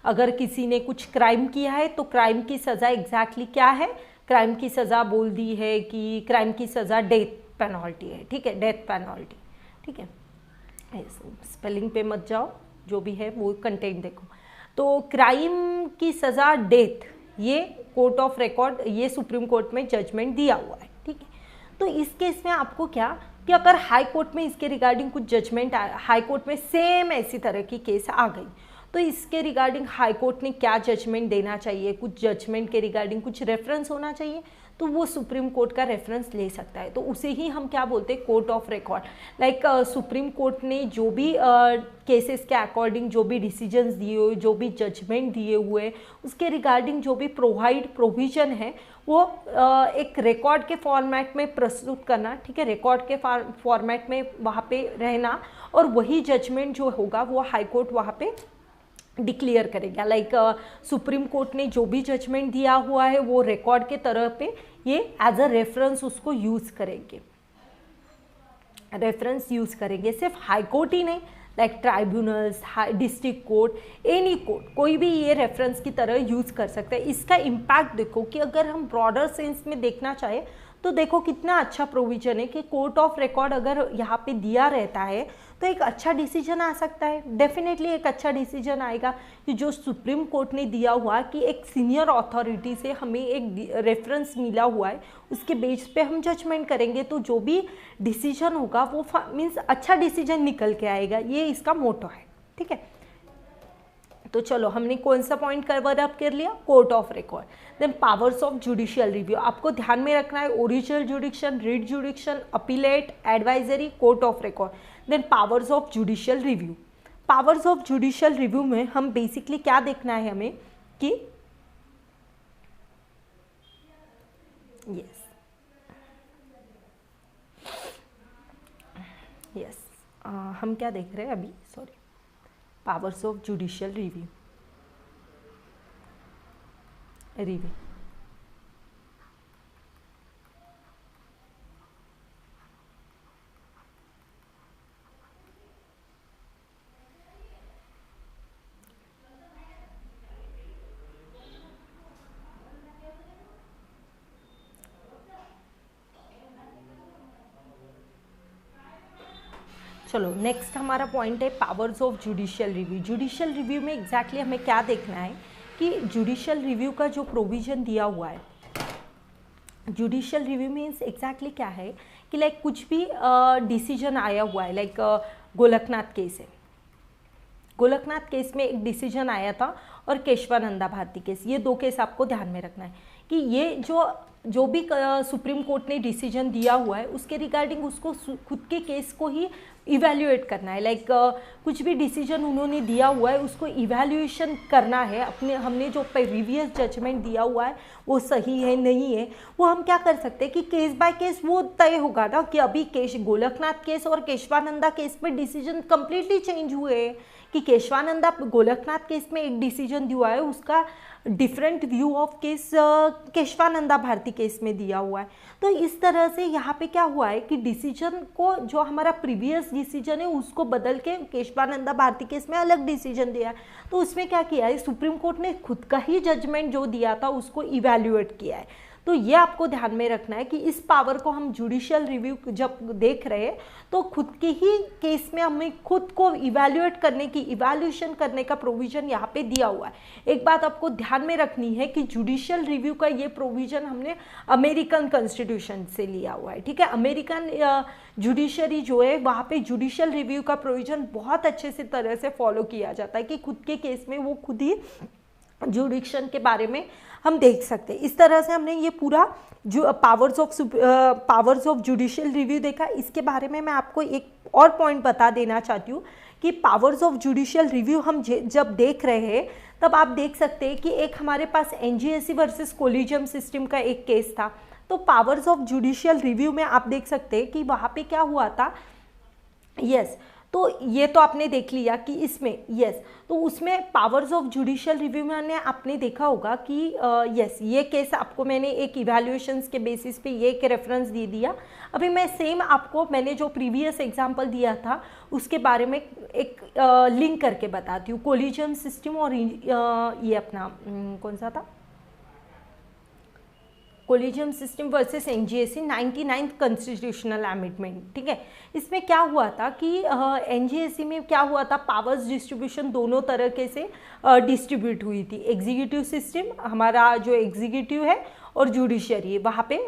अगर किसी ने कुछ क्राइम किया है तो क्राइम की सज़ा एग्जैक्टली क्या है? क्राइम की सज़ा बोल दी है कि क्राइम की सज़ा डेथ पेनल्टी है, ठीक है, डेथ पेनल्टी, ठीक है। स्पेलिंग पे मत जाओ, जो भी है वो कंटेंट देखो। तो क्राइम की सज़ा डेथ, ये कोर्ट ऑफ रिकॉर्ड, ये सुप्रीम कोर्ट में जजमेंट दिया हुआ है, ठीक है। तो इस केस में आपको क्या कि अगर हाई कोर्ट में इसके रिगार्डिंग कुछ जजमेंट हाई कोर्ट में सेम ऐसी तरह की केस आ गई तो इसके रिगार्डिंग हाई कोर्ट ने क्या जजमेंट देना चाहिए, कुछ जजमेंट के रिगार्डिंग कुछ रेफरेंस होना चाहिए, तो वो सुप्रीम कोर्ट का रेफरेंस ले सकता है। तो उसे ही हम क्या बोलते हैं? Court of record. Like supreme court ने जो भी केसेस के अकॉर्डिंग जो भी डिसीजंस दिए हुए, जो भी जजमेंट दिए हुए, उसके रिगार्डिंग जो भी प्रोविजन है वो एक रिकॉर्ड के फॉर्मेट में प्रस्तुत करना, ठीक है, रिकॉर्ड के फॉर्मेट में वहाँ पे रहना, और वही जजमेंट जो होगा वो हाई कोर्ट वहाँ पे डिक्लेयर करेगा। लाइक सुप्रीम कोर्ट ने जो भी जजमेंट दिया हुआ है वो रिकॉर्ड के तरह पे ये एज अ रेफरेंस उसको यूज़ करेंगे, रेफरेंस यूज़ करेंगे। सिर्फ हाई कोर्ट ही नहीं, like tribunals, district court, any court, कोई भी ये रेफरेंस की तरह यूज़ कर सकता है। इसका इम्पैक्ट देखो कि अगर हम ब्रॉडर सेंस में देखना चाहें तो देखो कितना अच्छा प्रोविजन है कि कोर्ट ऑफ रिकॉर्ड अगर यहाँ पे दिया रहता है तो एक अच्छा डिसीजन आ सकता है। डेफिनेटली एक अच्छा डिसीजन आएगा कि जो सुप्रीम कोर्ट ने दिया हुआ कि एक सीनियर अथॉरिटी से हमें एक रेफरेंस मिला हुआ है, उसके बेस पे हम जजमेंट करेंगे, तो जो भी डिसीजन होगा वो मीन्स अच्छा डिसीजन निकल के आएगा। ये इसका मोटो है, ठीक है। तो चलो, हमने कौन सा पॉइंट कवर अप कर लिया? Court of record. Then powers of judicial review, आपको ध्यान में रखना है original jurisdiction, writ jurisdiction, appellate, advisory, court of record. Then powers of judicial review. Powers of judicial review में हम बेसिकली क्या देखना है हमें कि यस यस, हम क्या देख रहे हैं अभी, sorry, powers of judicial review. चलो नेक्स्ट हमारा पॉइंट है powers of judicial review. Judicial review में एग्जैक्टली हमें क्या देखना है कि जुडिशियल रिव्यू का जो प्रोविज़न दिया हुआ है, जुडिशियल रिव्यू मीन्स एग्जैक्टली क्या है कि लाइक कुछ भी डिसीजन आया हुआ है, लाइक गोलकनाथ केस है, गोलकनाथ केस में एक डिसीजन आया था और केशवानंदा भारती केस, ये दो केस आपको ध्यान में रखना है कि ये जो भी सुप्रीम कोर्ट ने डिसीजन दिया हुआ है उसके रिगार्डिंग उसको खुद के केस को ही इवैल्यूएट करना है। लाइक कुछ भी डिसीजन उन्होंने दिया हुआ है उसको इवैल्यूएशन करना है, अपने हमने जो प्रीवियस जजमेंट दिया हुआ है वो सही है नहीं है, वो हम क्या कर सकते हैं कि केस बाय केस वो तय होगा ना कि अभी गोलकनाथ केस और केशवानंदा केस में डिसीजन कंप्लीटली चेंज हुए हैं कि केशवानंदा गोलकनाथ केस में एक डिसीजन दिया है, उसका different view of case Kesavananda Bharati case में दिया हुआ है। तो इस तरह से यहाँ पे क्या हुआ है कि डिसीजन को, जो हमारा प्रीवियस डिसीजन है उसको बदल के केशवानंदा भारती केस में अलग डिसीजन दिया है। तो उसमें क्या किया है, सुप्रीम कोर्ट ने खुद का ही जजमेंट जो दिया था उसको इवैल्यूएट किया है। तो ये आपको ध्यान में रखना है कि इस पावर को हम जुडिशियल रिव्यू जब देख रहे हैं तो खुद के ही केस में हमें खुद को इवैल्यूएट करने की, इवैल्यूएशन करने का प्रोविजन यहाँ पे दिया हुआ है। एक बात आपको ध्यान में रखनी है कि जुडिशियल रिव्यू का ये प्रोविजन हमने अमेरिकन कॉन्स्टिट्यूशन से लिया हुआ है, ठीक है। अमेरिकन जुडिशरी जो है वहाँ पे जुडिशियल रिव्यू का प्रोविजन बहुत अच्छे से तरह से फॉलो किया जाता है कि खुद के केस में वो खुद ही जुडिक्शन के बारे में हम देख सकते हैं। इस तरह से हमने ये पूरा जो पावर्स ऑफ जुडिशियल रिव्यू देखा। इसके बारे में मैं आपको एक और पॉइंट बता देना चाहती हूँ कि पावर्स ऑफ जुडिशियल रिव्यू हम जब देख रहे हैं तब आप देख सकते हैं कि एक हमारे पास एनजीएससी वर्सेस कोलिजियम सिस्टम का एक केस था। तो पावर्स ऑफ जुडिशियल रिव्यू में आप देख सकते हैं कि वहाँ पे क्या हुआ था, यस, तो ये तो आपने देख लिया कि इसमें यस, तो उसमें पावर्स ऑफ जुडिशियल रिव्यू में आपने देखा होगा कि यस, ये केस आपको मैंने एक इवैल्यूएशंस के बेसिस पे ये एक रेफरेंस दे दिया। अभी मैं सेम आपको मैंने जो प्रीवियस एग्जांपल दिया था उसके बारे में एक लिंक करके बताती हूँ। कोलिजियम सिस्टम और ये अपना कौन सा था, collegium system versus NGSC 99th constitutional amendment, ठीक है। इसमें क्या हुआ था कि एनजीएससी में क्या हुआ था, पावर्स डिस्ट्रीब्यूशन दोनों तरीके से डिस्ट्रीब्यूट हुई थी। एग्जीक्यूटिव सिस्टम, हमारा जो एग्जीक्यूटिव है, और जुडिशरी, वहाँ पे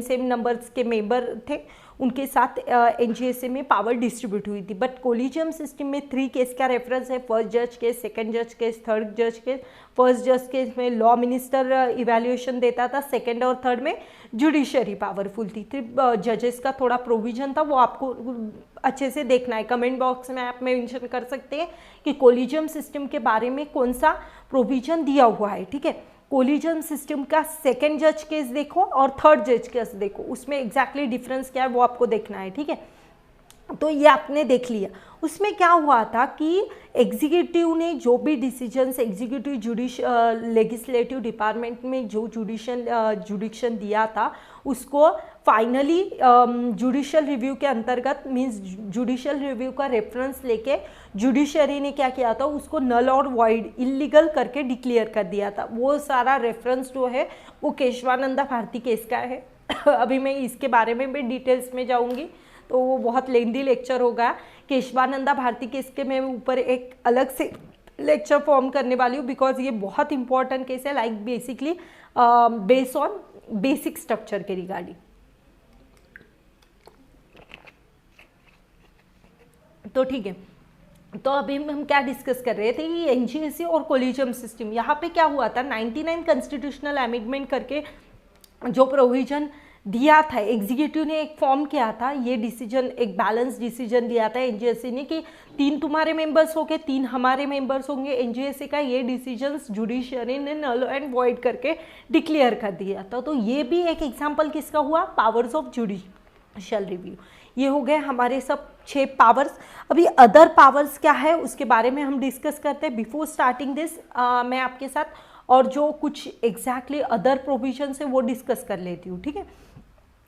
सेम नंबर्स के मेंबर थे, उनके साथ एनजीएससी में पावर डिस्ट्रीब्यूट हुई थी। बट कोलिजियम सिस्टम में 3 केस का रेफरेंस है, फर्स्ट जज केस, सेकंड जज केस, थर्ड जज केस। फर्स्ट जज केस में लॉ मिनिस्टर इवैल्यूएशन देता था, सेकंड और थर्ड में जुडिशरी पावरफुल थी। जजेस का थोड़ा प्रोविजन था, वो आपको अच्छे से देखना है। कमेंट बॉक्स में आप मेंशन कर सकते हैं कि कोलिजियम सिस्टम के बारे में कौन सा प्रोविजन दिया हुआ है, ठीक है। कोलिजन सिस्टम का सेकंड जज केस देखो और थर्ड जज केस देखो, उसमें एग्जैक्टली डिफरेंस क्या है वो आपको देखना है, ठीक है। तो ये आपने देख लिया। उसमें क्या हुआ था कि एग्जीक्यूटिव ने जो भी डिसीजंस, एग्जीक्यूटिव लेजिस्लेटिव डिपार्टमेंट में जो जुडिक्शन दिया था उसको फाइनली जुडिशियल रिव्यू के अंतर्गत, मींस जुडिशियल रिव्यू का रेफरेंस लेके जुडिशरी ने क्या किया था, उसको नल और वॉइड, इलीगल करके डिक्लेयर कर दिया था। वो सारा रेफरेंस जो है वो केशवानंदा भारती केस का है। अभी मैं इसके बारे में भी डिटेल्स में जाऊंगी तो वो बहुत लेंदी लेक्चर होगा। केशवानंदा भारती केस के मैं ऊपर एक अलग से लेक्चर फॉर्म करने वाली हूँ, बिकॉज ये बहुत इंपॉर्टेंट केस है, like basically based on basic structure के रिगार्डिंग। तो ठीक है, तो अभी हम क्या डिस्कस कर रहे थे कि एनजीएससी और कोलिजियम सिस्टम, यहाँ पे क्या हुआ था, 99 कॉन्स्टिट्यूशनल अमेंडमेंट करके जो प्रोविजन दिया था, एग्जीक्यूटिव ने एक फॉर्म किया था, ये डिसीजन एक बैलेंस डिसीजन दिया था एनजीएससी ने कि 3 तुम्हारे मेंबर्स होंगे, 3 हमारे मेंबर्स होंगे। एनजीएससी का ये डिसीजंस जुडिशरी ने नल एंड वॉइड करके डिक्लेयर कर दिया था। तो ये भी एक एग्जांपल किसका हुआ, पावर्स ऑफ जुडिशियल रिव्यू। ये हो गए हमारे सब 6 पावर्स। अभी अदर पावर्स क्या है उसके बारे में हम डिस्कस करते हैं। बिफोर स्टार्टिंग दिस मैं आपके साथ और जो कुछ एग्जैक्टली अदर प्रोविजंस है वो डिस्कस कर लेती हूँ, ठीक है।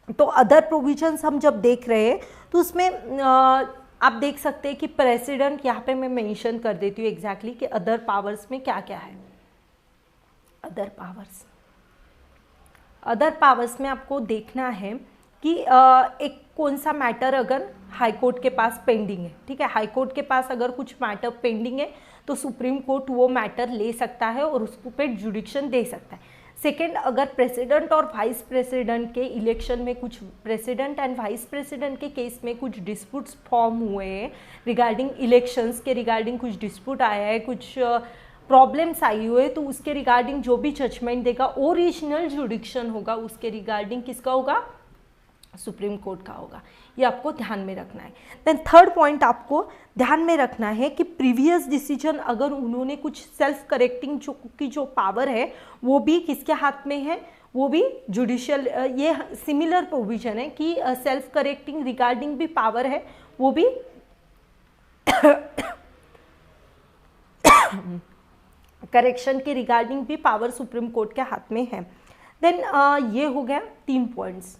तो अदर प्रोविजंस हम जब देख रहे हैं तो उसमें आप देख सकते हैं कि प्रेसिडेंट, यहाँ पे मैं मेंशन कर देती हूँ एग्जैक्टली कि अदर पावर्स में क्या क्या है। अदर पावर्स में आपको देखना है कि एक कौन सा मैटर अगर हाई कोर्ट के पास पेंडिंग है, ठीक है, हाई कोर्ट के पास अगर कुछ मैटर पेंडिंग है तो सुप्रीम कोर्ट वो मैटर ले सकता है और उसको पे जुडिक्शन दे सकता है। सेकेंड, अगर प्रेसिडेंट और वाइस प्रेसिडेंट के इलेक्शन में कुछ, प्रेसिडेंट एंड वाइस प्रेसिडेंट के केस में कुछ डिस्प्यूट्स फॉर्म हुए हैं रिगार्डिंग इलेक्शंस के, रिगार्डिंग कुछ डिस्प्यूट आया है, कुछ प्रॉब्लम्स आई हुए, तो उसके रिगार्डिंग जो भी जजमेंट देगा ओरिजिनल जुडिक्शन होगा उसके रिगार्डिंग किसका होगा, सुप्रीम कोर्ट का होगा। ये आपको ध्यान में रखना है। देन थर्ड पॉइंट आपको ध्यान में रखना है कि प्रीवियस डिसीजन अगर उन्होंने कुछ सेल्फ करेक्टिंग जो पावर है वो भी किसके हाथ में है, वो भी जुडिशियल, ये सिमिलर प्रोविजन है कि सेल्फ करेक्टिंग रिगार्डिंग भी पावर है, वो भी करेक्शन के रिगार्डिंग भी पावर सुप्रीम कोर्ट के हाथ में है। देन ये हो गया 3 पॉइंट्स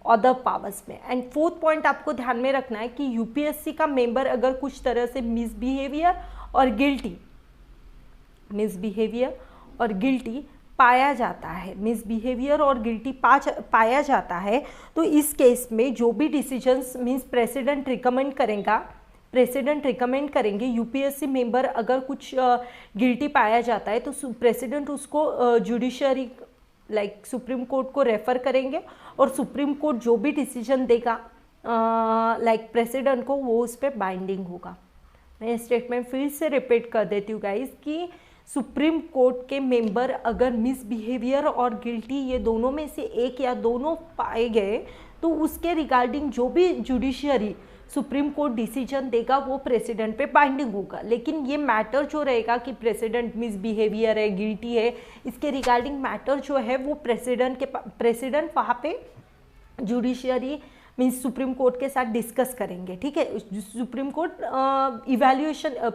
अदर पावर्स में। एंड फोर्थ पॉइंट आपको ध्यान में रखना है कि यूपीएससी का मेंबर अगर कुछ तरह से मिसबिहेवियर और गिल्टी पाया जाता है, मिसबिहेवियर और गिल्टी पाया जाता है, तो इस केस में जो भी डिसीजंस मीन्स प्रेसिडेंट रिकमेंड करेंगे, यूपीएससी मेंबर अगर कुछ गिल्टी पाया जाता है तो प्रेसिडेंट उसको जुडिशरी लाइक सुप्रीम कोर्ट को रेफर करेंगे और सुप्रीम कोर्ट जो भी डिसीजन देगा लाइक प्रेसिडेंट को वो उस पर बाइंडिंग होगा। मैं स्टेटमेंट फिर से रिपीट कर देती हूँ गाइस कि सुप्रीम कोर्ट के मेंबर अगर मिसबिहेवियर और गिल्टी ये दोनों में से एक या दोनों पाए गए तो उसके रिगार्डिंग जो भी जुडिशियरी सुप्रीम कोर्ट डिसीजन देगा वो प्रेसिडेंट पे बाइंडिंग होगा। लेकिन ये मैटर जो रहेगा कि प्रेसिडेंट मिसबिहेवियर है, गिल्टी है, इसके रिगार्डिंग मैटर जो है वो प्रेसिडेंट वहाँ पे जुडिशियरी मीन्स सुप्रीम कोर्ट के साथ डिस्कस करेंगे, ठीक है। सुप्रीम कोर्ट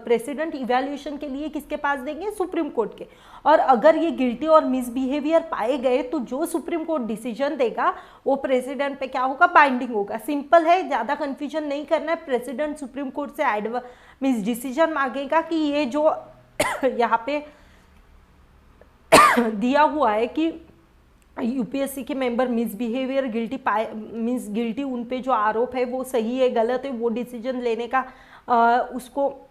प्रेसिडेंट इवैल्यूएशन के लिए किसके पास देंगे, सुप्रीम कोर्ट के। और अगर ये गिल्टी और मिसबिहेवियर पाए गए तो जो सुप्रीम कोर्ट डिसीजन देगा वो प्रेसिडेंट पे क्या होगा, बाइंडिंग होगा। सिंपल है, ज़्यादा कन्फ्यूजन नहीं करना है। प्रेसिडेंट सुप्रीम कोर्ट से मीन्स डिसीजन मांगेगा कि ये जो यहाँ पे दिया हुआ है कि यूपीएससी के मेंबर मिसबिहेवियर गिल्टी उन पे जो आरोप है वो सही है गलत है, वो डिसीजन लेने का उसको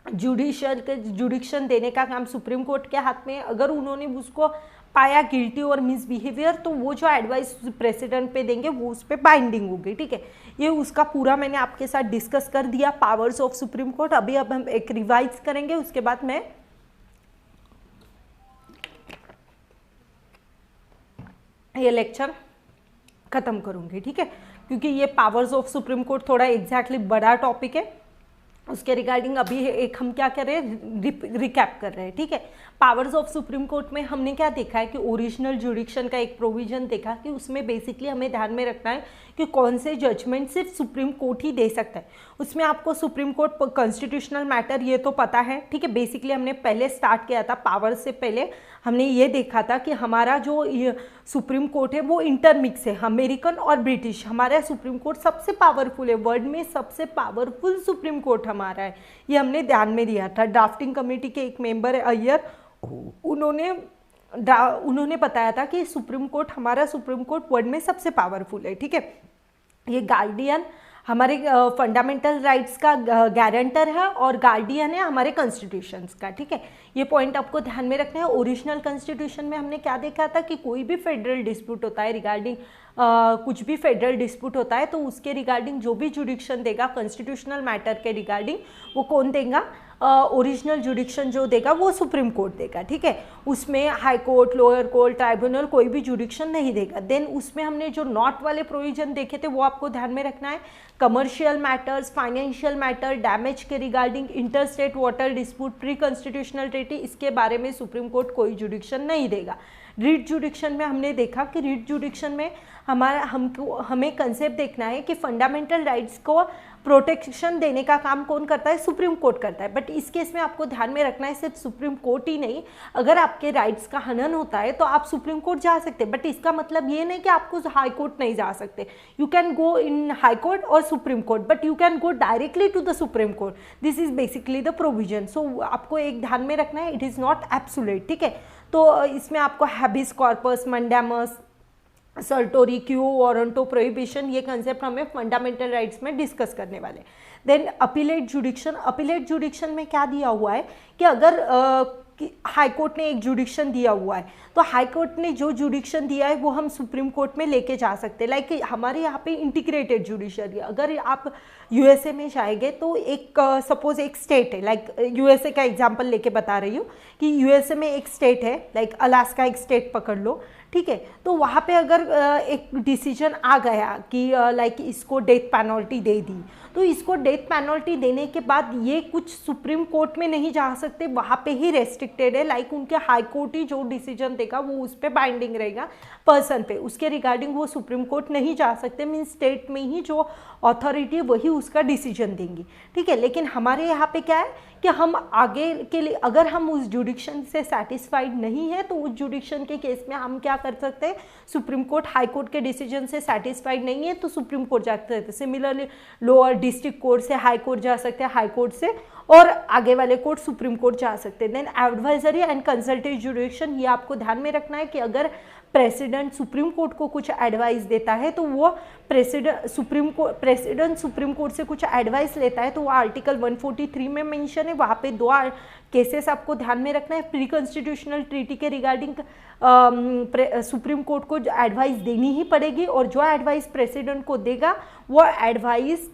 जुडिक्शन देने का काम सुप्रीम कोर्ट के हाथ में है। अगर उन्होंने उसको पाया गिल्टी और मिसबिहेवियर तो वो जो एडवाइस प्रेसिडेंट पे देंगे वो उस पर बाइंडिंग होगी, ठीक है। ये उसका पूरा मैंने आपके साथ डिस्कस कर दिया पावर्स ऑफ सुप्रीम कोर्ट। अब हम एक रिवाइज करेंगे, उसके बाद मैं ये लेक्चर ख़त्म करूँगी, ठीक है। क्योंकि ये पावर्स ऑफ सुप्रीम कोर्ट थोड़ा एग्जैक्टली बड़ा टॉपिक है, उसके रिगार्डिंग अभी एक हम क्या कर रहे हैं, रिकैप कर रहे हैं, ठीक है। पावर्स ऑफ सुप्रीम कोर्ट में हमने क्या देखा है कि ओरिजिनल जुडिक्शन का एक प्रोविजन देखा कि उसमें बेसिकली हमें ध्यान में रखना है कि कौन से जजमेंट सिर्फ सुप्रीम कोर्ट ही दे सकता है। उसमें आपको सुप्रीम कोर्ट कॉन्स्टिट्यूशनल मैटर ये तो पता है, ठीक है। बेसिकली हमने पहले स्टार्ट किया था, पावर्स से पहले हमने ये देखा था कि हमारा जो सुप्रीम कोर्ट है वो इंटरमिक्स है, अमेरिकन और ब्रिटिश। हमारा सुप्रीम कोर्ट सबसे पावरफुल है, वर्ल्ड में सबसे पावरफुल सुप्रीम कोर्ट हमारा है, ये हमने ध्यान में दिया था। ड्राफ्टिंग कमेटी के एक मेंबर है अय्यर, उन्होंने बताया था कि हमारा सुप्रीम कोर्ट वर्ल्ड में सबसे पावरफुल है, ठीक है। ये गार्डियन हमारे फंडामेंटल राइट्स का गारंटर है और गार्डियन है हमारे कॉन्स्टिट्यूशंस का, ठीक है। ये पॉइंट आपको ध्यान में रखना है। ओरिजिनल कॉन्स्टिट्यूशन में हमने क्या देखा था कि कोई भी फेडरल डिस्प्यूट होता है रिगार्डिंग कुछ भी फेडरल डिस्प्यूट होता है तो उसके रिगार्डिंग जो भी जुडिक्शन देगा कॉन्स्टिट्यूशनल मैटर के रिगार्डिंग वो कौन देगा, ओरिजिनल जुडिक्शन जो देगा वो सुप्रीम कोर्ट देगा, ठीक है। उसमें high court, lower court, tribunal कोई भी जुडिक्शन नहीं देगा। देन उसमें हमने जो नॉट वाले प्रोविजन देखे थे वो आपको ध्यान में रखना है। Commercial matters, financial matter, damage के regarding, inter state water dispute, pre constitutional treaty, इसके बारे में सुप्रीम कोर्ट कोई जुडिक्शन नहीं देगा। रीट जुडिक्शन में हमने देखा कि रीट जुडिक्शन में हमें कंसेप्ट देखना है कि फंडामेंटल राइट्स को प्रोटेक्शन देने का काम कौन करता है, सुप्रीम कोर्ट करता है। बट इस केस में आपको ध्यान में रखना है सिर्फ सुप्रीम कोर्ट ही नहीं, अगर आपके राइट्स का हनन होता है तो आप सुप्रीम कोर्ट जा सकते हैं। बट इसका मतलब ये नहीं कि आपको हाई कोर्ट नहीं जा सकते। You can go in high court और supreme court, but you can go directly to the supreme court. This is basically the provision. So आपको एक ध्यान में रखना है, इट इज़ नॉट एब्सोल्यूट, ठीक है। तो इसमें आपको habeas corpus, mandamus, certiorari, quo, warranto, prohibition, ये कंसेप्ट हमें फंडामेंटल राइट्स में डिस्कस करने वाले। Then appellate jurisdiction, appellate jurisdiction में क्या दिया हुआ है कि अगर हाई कोर्ट ने एक जुडिक्शन दिया हुआ है तो हाई कोर्ट ने जो जुडिक्शन दिया है वो हम सुप्रीम कोर्ट में लेके जा सकते हैं। लाइक हमारे यहाँ पे इंटीग्रेटेड जुडिशरी, अगर आप यूएसए में जाएंगे तो एक सपोज एक स्टेट है, लाइक यूएसए का एग्जांपल लेके बता रही हूँ कि यूएसए में एक स्टेट है, लाइक अलास्का एक स्टेट पकड़ लो, ठीक है। तो वहाँ पे अगर एक डिसीजन आ गया कि लाइक इसको डेथ पेनल्टी दे दी, तो इसको डेथ पेनल्टी देने के बाद ये कुछ सुप्रीम कोर्ट में नहीं जा सकते, वहाँ पे ही रेस्ट्रिक्टेड है। लाइक उनके हाई कोर्ट ही जो डिसीजन देगा वो उस पर बाइंडिंग रहेगा पर्सन पे, उसके रिगार्डिंग वो सुप्रीम कोर्ट नहीं जा सकते। मीन्स स्टेट में ही जो अथॉरिटी है वही उसका डिसीजन देंगी, ठीक है। लेकिन हमारे यहाँ पे क्या है कि हम आगे के लिए अगर हम उस जुडिक्शन से सेटिस्फाइड नहीं है तो उस जुडिक्शन के केस में हम क्या कर सकते हैं, सुप्रीम कोर्ट हाई कोर्ट के डिसीजन से सेटिस्फाइड नहीं है तो सुप्रीम कोर्ट जा सकते हैं। सिमिलरली लोअर डिस्ट्रिक्ट कोर्ट से हाई कोर्ट जा सकते हैं, हाई कोर्ट से और आगे वाले कोर्ट सुप्रीम कोर्ट जा सकते हैं। Then advisory and consultative jurisdiction, ये आपको ध्यान में रखना है कि अगर प्रेसिडेंट सुप्रीम कोर्ट को कुछ एडवाइस देता है तो वो प्रेसिडेंट सुप्रीम कोर्ट से कुछ एडवाइस लेता है तो वो आर्टिकल 143 में मेंशन है। वहाँ पे दो केसेस आपको ध्यान में रखना है। प्री कॉन्स्टिट्यूशनल ट्रीटी के रिगार्डिंग सुप्रीम कोर्ट को एडवाइस देनी ही पड़ेगी और जो एडवाइस प्रेसिडेंट को देगा वो एडवाइस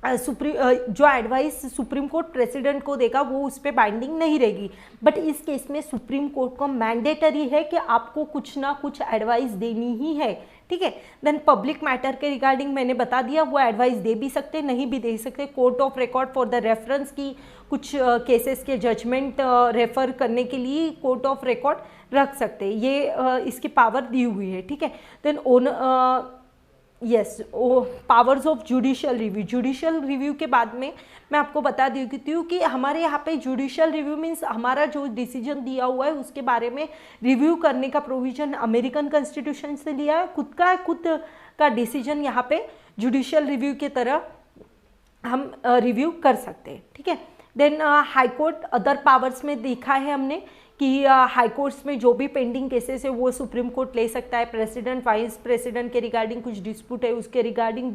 जो एडवाइस सुप्रीम कोर्ट प्रेसिडेंट को देगा वो उस पर बाइंडिंग नहीं रहेगी। बट इस केस में सुप्रीम कोर्ट को मैंडेटरी है कि आपको कुछ ना कुछ एडवाइस देनी ही है, ठीक है। देन पब्लिक मैटर के रिगार्डिंग मैंने बता दिया, वो एडवाइस दे भी सकते नहीं भी दे सकते। Court of record for the reference की कुछ केसेस के जजमेंट रेफर करने के लिए कोर्ट ऑफ रिकॉर्ड रख सकते हैं, ये इसकी पावर दी हुई है, ठीक है। Then yes powers of judicial review, judicial review के बाद में मैं आपको बता देती हूँ कि हमारे यहाँ पे जुडिशियल रिव्यू मीन्स हमारा जो डिसीजन दिया हुआ है उसके बारे में रिव्यू करने का प्रोविजन अमेरिकन कॉन्स्टिट्यूशन से लिया है। खुद का डिसीजन यहाँ पे जुडिशियल रिव्यू की तरह हम रिव्यू कर सकते हैं, ठीक है। Then high court other powers में देखा है हमने कि हाई कोर्ट्स में जो भी पेंडिंग केसेस है वो सुप्रीम कोर्ट ले सकता है। प्रेसिडेंट वाइस प्रेसिडेंट के रिगार्डिंग कुछ डिस्प्यूट है उसके रिगार्डिंग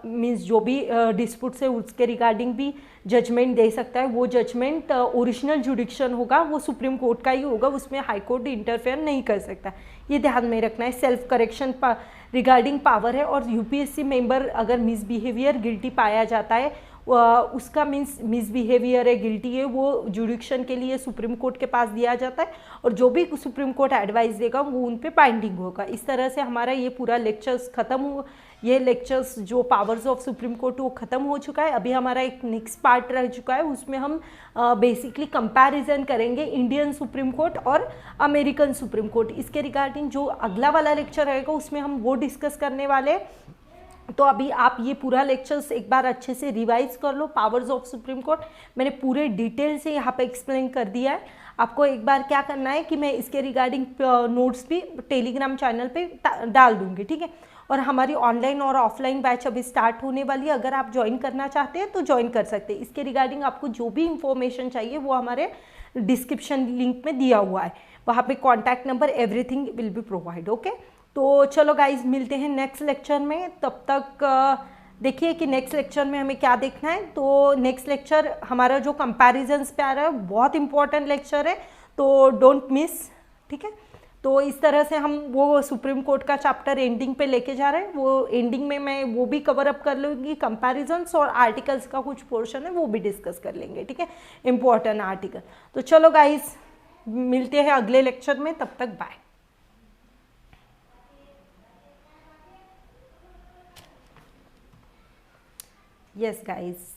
मीन्स जो भी डिस्प्यूट्स है उसके रिगार्डिंग भी जजमेंट दे सकता है। वो जजमेंट ओरिजिनल जुडिक्शन होगा वो सुप्रीम कोर्ट का ही होगा, उसमें हाई कोर्ट इंटरफेयर नहीं कर सकता, ये ध्यान में रखना है। सेल्फ करेक्शन रिगार्डिंग पावर है और यूपीएससी मेंबर अगर मिसबिहेवियर गिल्टी पाया जाता है उसका मीन्स मिसबिहेवियर है, गिल्टी है, वो जुडिक्शन के लिए सुप्रीम कोर्ट के पास दिया जाता है और जो भी सुप्रीम कोर्ट एडवाइस देगा वो उन पे बाइंडिंग होगा। इस तरह से हमारा ये पूरा लेक्चर्स खत्म हुआ, ये लेक्चर्स जो पावर्स ऑफ सुप्रीम कोर्ट वो खत्म हो चुका है। अभी हमारा एक नेक्स्ट पार्ट रह चुका है, उसमें हम बेसिकली कंपैरिजन करेंगे इंडियन सुप्रीम कोर्ट और अमेरिकन सुप्रीम कोर्ट। इसके रिगार्डिंग जो अगला वाला लेक्चर रहेगा उसमें हम वो डिस्कस करने वाले हैं। तो अभी आप ये पूरा लेक्चर्स एक बार अच्छे से रिवाइज कर लो। पावर्स ऑफ सुप्रीम कोर्ट मैंने पूरे डिटेल से यहाँ पे एक्सप्लेन कर दिया है। आपको एक बार क्या करना है कि मैं इसके रिगार्डिंग नोट्स भी टेलीग्राम चैनल पे डाल दूँगी, ठीक है। और हमारी ऑनलाइन और ऑफलाइन बैच अभी स्टार्ट होने वाली है, अगर आप ज्वाइन करना चाहते हैं तो ज्वाइन कर सकते हैं। इसके रिगार्डिंग आपको जो भी इंफॉर्मेशन चाहिए वो हमारे डिस्क्रिप्शन लिंक में दिया हुआ है, वहाँ पे contact number everything will be provide, okay. तो चलो गाइज मिलते हैं नेक्स्ट लेक्चर में, तब तक देखिए कि नेक्स्ट लेक्चर में हमें क्या देखना है। तो नेक्स्ट लेक्चर हमारा जो कंपैरिजन्स पे आ रहा है बहुत इंपॉर्टेंट लेक्चर है, तो डोंट मिस, ठीक है। तो तो इस तरह से हम वो सुप्रीम कोर्ट का चैप्टर एंडिंग पे लेके जा रहे हैं। वो एंडिंग में मैं वो भी कवर अप कर लूँगी, कंपैरिजन्स और आर्टिकल्स का कुछ पोर्शन है वो भी डिस्कस कर लेंगे, ठीक है, इंपॉर्टेंट आर्टिकल। तो चलो गाइस, मिलते हैं अगले लेक्चर में, तब तक बाय। Yes guys.